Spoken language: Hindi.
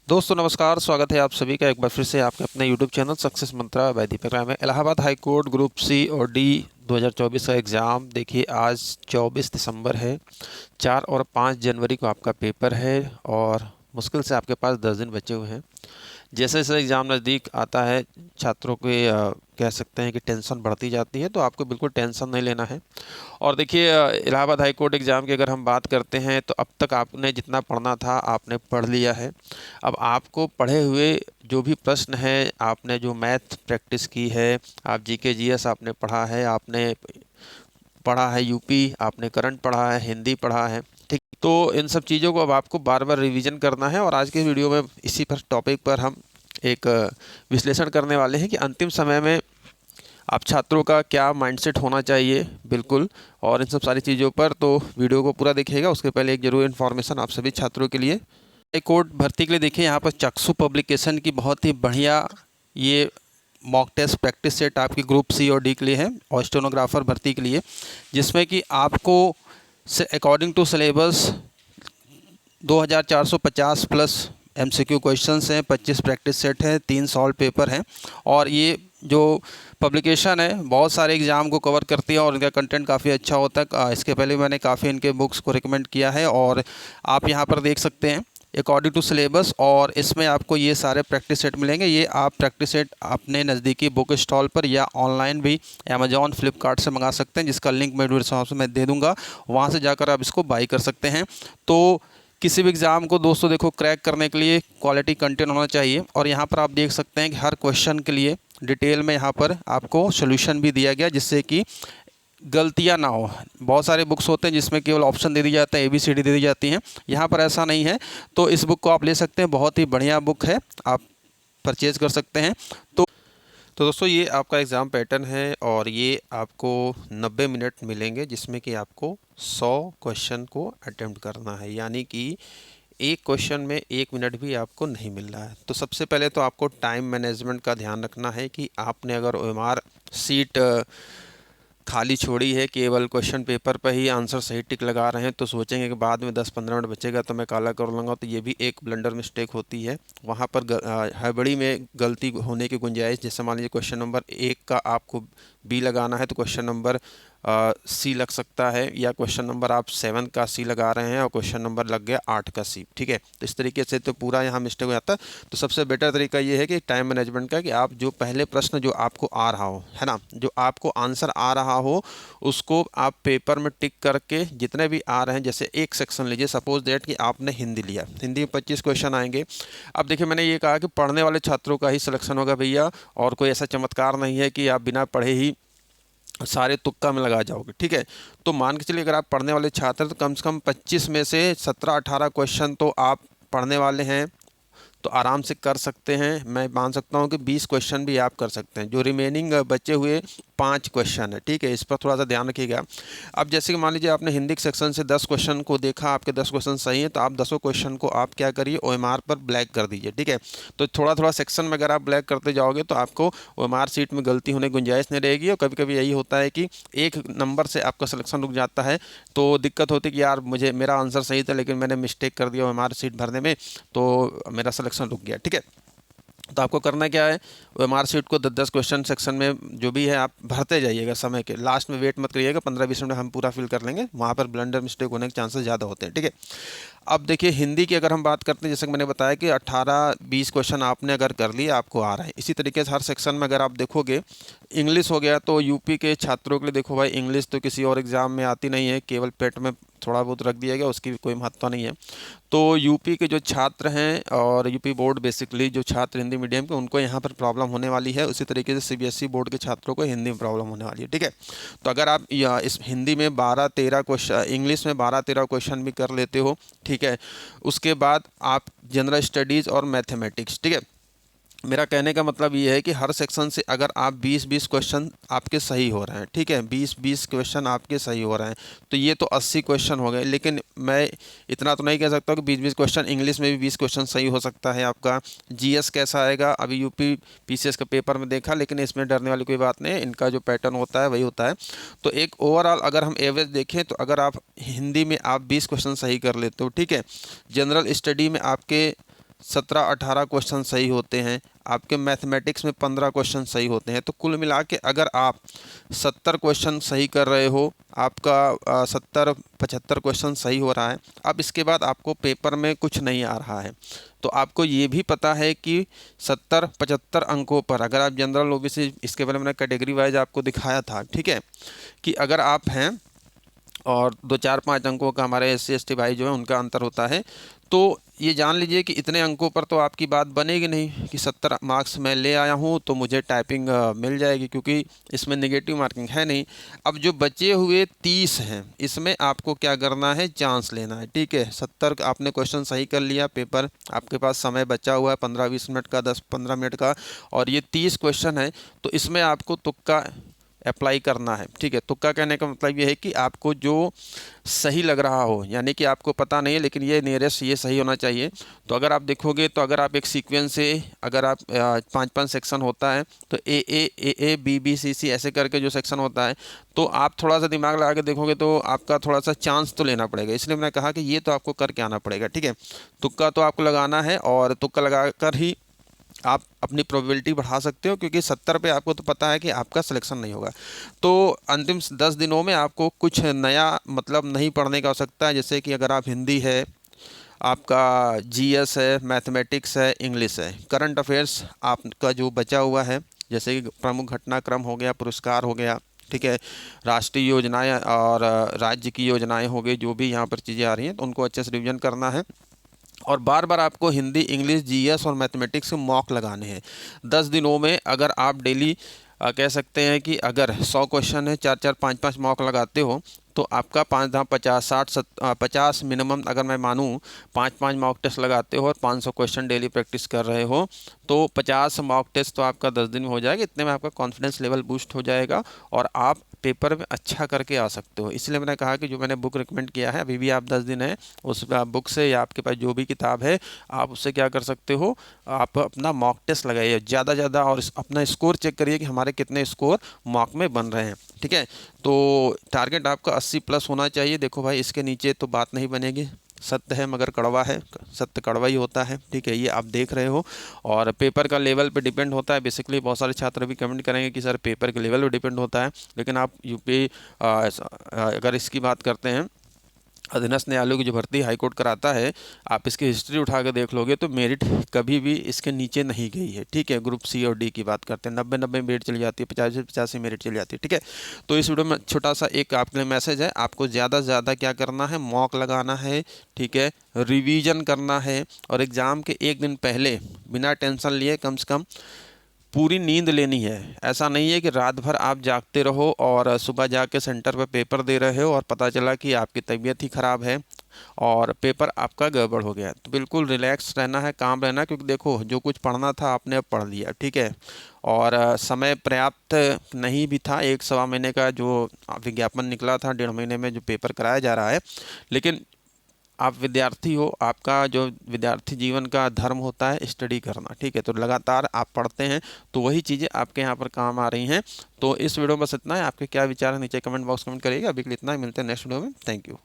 दोस्तों नमस्कार, स्वागत है आप सभी का एक बार फिर से आपके अपने YouTube channel Success Mantra by Deepak Rai में। Allahabad High Court group C और डी 2024 का एग्ज़ाम देखिए, आज 24 दिसंबर है। 4 और 5 जनवरी को आपका पेपर है और मुश्किल से आपके पास 10 दिन बचे हुए हैं। जैसे जैसे एग्ज़ाम नज़दीक आता है, छात्रों के कह सकते हैं कि टेंशन बढ़ती जाती है, तो आपको बिल्कुल टेंशन नहीं लेना है। और देखिए, इलाहाबाद हाई कोर्ट एग्ज़ाम की अगर हम बात करते हैं तो अब तक आपने जितना पढ़ना था आपने पढ़ लिया है। अब आपको पढ़े हुए जो भी प्रश्न हैं, आपने जो मैथ प्रैक्टिस की है, आप जीके जीएस आपने पढ़ा है, आपने पढ़ा है यूपी, आपने करंट पढ़ा है, हिंदी पढ़ा है, ठीक। तो इन सब चीज़ों को अब आपको बार बार रिवीजन करना है और आज के वीडियो में इसी पर टॉपिक पर हम एक विश्लेषण करने वाले हैं कि अंतिम समय में आप छात्रों का क्या माइंडसेट होना चाहिए, बिल्कुल। और इन सब सारी चीज़ों पर तो वीडियो को पूरा देखिएगा। उसके पहले एक ज़रूर इन्फॉर्मेशन आप सभी छात्रों के लिए। हाई कोर्ट भर्ती के लिए देखिए, यहाँ पर चक्षु पब्लिकेशन की बहुत ही बढ़िया ये मॉक टेस्ट प्रैक्टिस सेट आपकी ग्रुप सी और डी के लिए है और स्टेनोग्राफर भर्ती के लिए, जिसमें कि आपको से according to syllabus 2450 plus MCQ questions हैं, 25 प्रैक्टिस सेट है, 3 सॉल्व पेपर हैं। और ये जो पब्लिकेशन है बहुत सारे एग्ज़ाम को कवर करती है और इनका कंटेंट काफ़ी अच्छा होता है। इसके पहले मैंने काफ़ी इनके बुक्स को रिकमेंड किया है और आप यहाँ पर देख सकते हैं अकॉर्डिंग टू सिलेबस। और इसमें आपको ये सारे प्रैक्टिस सेट मिलेंगे। ये आप प्रैक्टिस सेट अपने नज़दीकी बुक स्टॉल पर या ऑनलाइन भी अमेजॉन फ्लिपकार्ट से मंगा सकते हैं, जिसका लिंक मैं डिस्क्रिप्शन में दे दूँगा। वहाँ से जाकर आप इसको बाई कर सकते हैं। तो किसी भी एग्ज़ाम को दोस्तों देखो क्रैक करने के लिए क्वालिटी कंटेंट होना चाहिए। और यहाँ पर आप देख सकते हैं कि हर क्वेश्चन के लिए डिटेल में यहाँ पर आपको सोल्यूशन भी दिया गया, जिससे कि गलतियाँ ना हो। बहुत सारे बुक्स होते हैं जिसमें केवल ऑप्शन दे दी जाते हैं, ABCD दे दी जाती हैं, यहाँ पर ऐसा नहीं है। तो इस बुक को आप ले सकते हैं, बहुत ही बढ़िया बुक है, आप परचेज़ कर सकते हैं। तो दोस्तों ये आपका एग्ज़ाम पैटर्न है और ये आपको 90 मिनट मिलेंगे, जिसमें कि आपको 100 क्वेश्चन को अटेम्प्ट करना है, यानी कि एक क्वेश्चन में 1 मिनट भी आपको नहीं मिल रहा है। तो सबसे पहले तो आपको टाइम मैनेजमेंट का ध्यान रखना है कि आपने अगर OMR सीट खाली छोड़ी है, केवल क्वेश्चन पेपर पर ही आंसर सही टिक लगा रहे हैं, तो सोचेंगे कि बाद में 10-15 मिनट बचेगा तो मैं काला कर लूँगा, तो ये भी एक ब्लंडर मिस्टेक होती है। वहाँ पर हड़बड़ी में गलती होने की गुंजाइश, जैसे मान लीजिए क्वेश्चन नंबर 1 का आपको B लगाना है तो क्वेश्चन नंबर C लग सकता है, या क्वेश्चन नंबर आप 7 का C लगा रहे हैं और क्वेश्चन नंबर लग गया 8 का C, ठीक है। तो इस तरीके से तो पूरा यहाँ मिस्टेक हो जाता है। तो सबसे बेटर तरीका ये है कि टाइम मैनेजमेंट का, कि आप जो पहले प्रश्न जो आपको आ रहा हो, है ना, जो आपको आंसर आ रहा हो, उसको आप पेपर में टिक करके जितने भी आ रहे हैं, जैसे एक सेक्शन लीजिए, सपोज दैट कि आपने हिंदी लिया, हिंदी में 25 क्वेश्चन आएंगे। अब देखिए, मैंने ये कहा कि पढ़ने वाले छात्रों का ही सिलेक्शन होगा भैया, और कोई ऐसा चमत्कार नहीं है कि आप बिना पढ़े ही सारे तुक्का में लगा जाओगे, ठीक है। तो मान के चलिए अगर आप पढ़ने वाले छात्र, तो कम से कम 25 में से 17-18 क्वेश्चन तो आप पढ़ने वाले हैं, तो आराम से कर सकते हैं। मैं मान सकता हूं कि 20 क्वेश्चन भी आप कर सकते हैं। जो रिमेनिंग बचे हुए 5 क्वेश्चन है, ठीक है, इस पर थोड़ा सा ध्यान रखिएगा। अब जैसे कि मान लीजिए आपने हिंदी के सेक्शन से 10 क्वेश्चन को देखा, आपके 10 क्वेश्चन सही हैं, तो आप 10 क्वेश्चन को आप क्या करिए, OMR पर ब्लैक कर दीजिए, ठीक है। तो थोड़ा थोड़ा सेक्शन में अगर आप ब्लैक करते जाओगे तो आपको OMR सीट में गलती होने की गुंजाइश नहीं रहेगी। और कभी कभी यही होता है कि एक नंबर से आपका सिलेक्शन रुक जाता है, तो दिक्कत होती है कि यार मुझे मेरा आंसर सही था लेकिन मैंने मिस्टेक कर दिया OMR सीट भरने में, तो मेरा सिलेक्शन रुक गया, ठीक है। तो आपको करना क्या है, OMR सीट को 10-10 क्वेश्चन सेक्शन में जो भी है आप भरते जाइएगा। समय के लास्ट में वेट मत करिएगा, 15-20 मिनट हम पूरा फिल कर लेंगे। वहाँ पर ब्लंडर मिस्टेक होने के चांसेस ज़्यादा होते हैं, ठीक है। अब देखिए, हिंदी की अगर हम बात करते हैं, जैसे कि मैंने बताया कि 18-20 क्वेश्चन आपने अगर कर लिए, आपको आ रहा है। इसी तरीके से हर सेक्शन में अगर आप देखोगे, इंग्लिश हो गया, तो यूपी के छात्रों के लिए देखो भाई, इंग्लिश तो किसी और एग्ज़ाम में आती नहीं है, केवल पेट में थोड़ा बहुत रख दिया गया, उसकी भी कोई महत्व नहीं है। तो यूपी के जो छात्र हैं और यूपी बोर्ड बेसिकली जो छात्र हिंदी मीडियम के, उनको यहाँ पर प्रॉब्लम होने वाली है। उसी तरीके से CBSE बोर्ड के छात्रों को हिंदी में प्रॉब्लम होने वाली है, ठीक है। तो अगर आप इस हिंदी में 12-13 क्वेश्चन, इंग्लिश में 12-13 क्वेश्चन भी कर लेते हो, ठीक है, उसके बाद आप जनरल स्टडीज़ और मैथमेटिक्स, ठीक है। मेरा कहने का मतलब ये है कि हर सेक्शन से अगर आप 20-20 क्वेश्चन आपके सही हो रहे हैं, ठीक है, 20-20 क्वेश्चन आपके सही हो रहे हैं, तो ये तो 80 क्वेश्चन हो गए। लेकिन मैं इतना तो नहीं कह सकता कि 20-20 क्वेश्चन, इंग्लिश में भी 20 क्वेश्चन सही हो सकता है आपका। GS कैसा आएगा, अभी यूपी PCS के पेपर में देखा, लेकिन इसमें डरने वाली कोई बात नहीं है, इनका जो पैटर्न होता है वही होता है। तो एक ओवरऑल अगर हम एवरेज देखें, तो अगर आप हिंदी में आप 20 क्वेश्चन सही कर लेते हो, ठीक है, जनरल स्टडी में आपके 17-18 क्वेश्चन सही होते हैं, आपके मैथमेटिक्स में 15 क्वेश्चन सही होते हैं। तो कुल मिला के अगर आप 70 क्वेश्चन सही कर रहे हो, आपका 70-75 क्वेश्चन सही हो रहा है, अब इसके बाद आपको पेपर में कुछ नहीं आ रहा है, तो आपको ये भी पता है कि 70-75 अंकों पर अगर आप जनरल ओबीसी, इसके पहले मैंने कैटेगरी वाइज आपको दिखाया था, ठीक है, कि अगर आप हैं और 2-4-5 अंकों का हमारे SC ST भाई जो है उनका अंतर होता है, तो ये जान लीजिए कि इतने अंकों पर तो आपकी बात बनेगी नहीं कि 70 मार्क्स मैं ले आया हूँ तो मुझे टाइपिंग मिल जाएगी, क्योंकि इसमें नेगेटिव मार्किंग है नहीं। अब जो बचे हुए 30 हैं, इसमें आपको क्या करना है, चांस लेना है, ठीक है। 70 आपने क्वेश्चन सही कर लिया, पेपर आपके पास समय बचा हुआ है 15-20 मिनट का, 10-15 मिनट का, और ये 30 क्वेश्चन है, तो इसमें आपको तुक्का अप्लाई करना है, ठीक है। तुक्का कहने का मतलब ये है कि आपको जो सही लग रहा हो, यानी कि आपको पता नहीं है लेकिन ये नियरेस्ट ये सही होना चाहिए। तो अगर आप देखोगे तो अगर आप एक सीक्वेंस से, अगर आप 5-5 सेक्शन होता है, तो ए बी बी सी सी ऐसे करके जो सेक्शन होता है, तो आप थोड़ा सा दिमाग लगा के देखोगे तो आपका थोड़ा सा चांस तो लेना पड़ेगा। इसलिए मैंने कहा कि ये तो आपको करके आना पड़ेगा, ठीक है। तुक्का तो आपको लगाना है और तुक्का लगा कर ही आप अपनी प्रोबेबिलिटी बढ़ा सकते हो, क्योंकि 70 पे आपको तो पता है कि आपका सिलेक्शन नहीं होगा। तो अंतिम 10 दिनों में आपको कुछ नया मतलब नहीं पढ़ने का आवश्यकता है। जैसे कि अगर आप हिंदी है, आपका GS है, मैथमेटिक्स है, इंग्लिश है, करंट अफेयर्स आपका जो बचा हुआ है, जैसे कि प्रमुख घटनाक्रम हो गया, पुरस्कार हो गया, ठीक है, राष्ट्रीय योजनाएं और राज्य की योजनाएं हो गई, जो भी यहाँ पर चीज़ें आ रही हैं, तो उनको अच्छे से रिविजन करना है। और बार बार आपको हिंदी, इंग्लिश, GS और मैथमेटिक्स के मॉक लगाने हैं 10 दिनों में। अगर आप डेली कह सकते हैं कि अगर 100 क्वेश्चन है, 4-4, 5-5 मॉक लगाते हो, तो आपका 5-50, 60-50 मिनिमम, अगर मैं मानूँ 5-5 मॉक टेस्ट लगाते हो और 500 क्वेश्चन डेली प्रैक्टिस कर रहे हो, तो 50 मॉक टेस्ट तो आपका 10 दिन में हो जाएगा। इतने में आपका कॉन्फिडेंस लेवल बूस्ट हो जाएगा और आप पेपर में अच्छा करके आ सकते हो। इसलिए मैंने कहा कि जो मैंने बुक रिकमेंड किया है, अभी भी आप 10 दिन है, उस बुक से या आपके पास जो भी किताब है, आप उससे क्या कर सकते हो, आप अपना मॉक टेस्ट लगाइए ज़्यादा ज़्यादा और अपना स्कोर चेक करिए कि हमारे कितने स्कोर मॉक में बन रहे हैं, ठीक है। तो टारगेट आपका 80+ होना चाहिए। देखो भाई, इसके नीचे तो बात नहीं बनेगी, सत्य है मगर कड़वा है, सत्य कड़वा ही होता है, ठीक है, ये आप देख रहे हो। और पेपर का लेवल पे डिपेंड होता है। बेसिकली बहुत सारे छात्र भी कमेंट करेंगे कि सर पेपर के लेवल पे डिपेंड होता है, लेकिन आप यूपी अगर इसकी बात करते हैं, अधीनस्थ न्यायालयों की जो भर्ती हाईकोर्ट कराता है, आप इसकी हिस्ट्री उठा के देख लोगे तो मेरिट कभी भी इसके नीचे नहीं गई है, ठीक है। ग्रुप C और D की बात करते हैं, 90 मेरिट चली जाती है, 85 मेरिट चली जाती है, ठीक है। तो इस वीडियो में छोटा सा एक आपके लिए मैसेज है, आपको ज़्यादा से ज़्यादा क्या करना है, मॉक लगाना है, ठीक है, रिवीजन करना है, और एग्ज़ाम के एक दिन पहले बिना टेंशन लिए कम से कम पूरी नींद लेनी है। ऐसा नहीं है कि रात भर आप जागते रहो और सुबह जाके सेंटर पर पेपर दे रहे हो और पता चला कि आपकी तबीयत ही ख़राब है और पेपर आपका गड़बड़ हो गया। तो बिल्कुल रिलैक्स रहना है, काम रहना है, क्योंकि देखो जो कुछ पढ़ना था आपने अब पढ़ लिया, ठीक है। और समय पर्याप्त नहीं भी था, 1-1.25 महीने का जो विज्ञापन निकला था, 1.5 महीने में जो पेपर कराया जा रहा है, लेकिन आप विद्यार्थी हो, आपका जो विद्यार्थी जीवन का धर्म होता है स्टडी करना, ठीक है। तो लगातार आप पढ़ते हैं तो वही चीज़ें आपके यहाँ पर काम आ रही हैं। तो इस वीडियो में बस इतना है। आपके क्या विचार है नीचे कमेंट बॉक्स कमेंट करिएगा। अभी के लिए इतना ही, मिलते हैं नेक्स्ट वीडियो में। Thank you.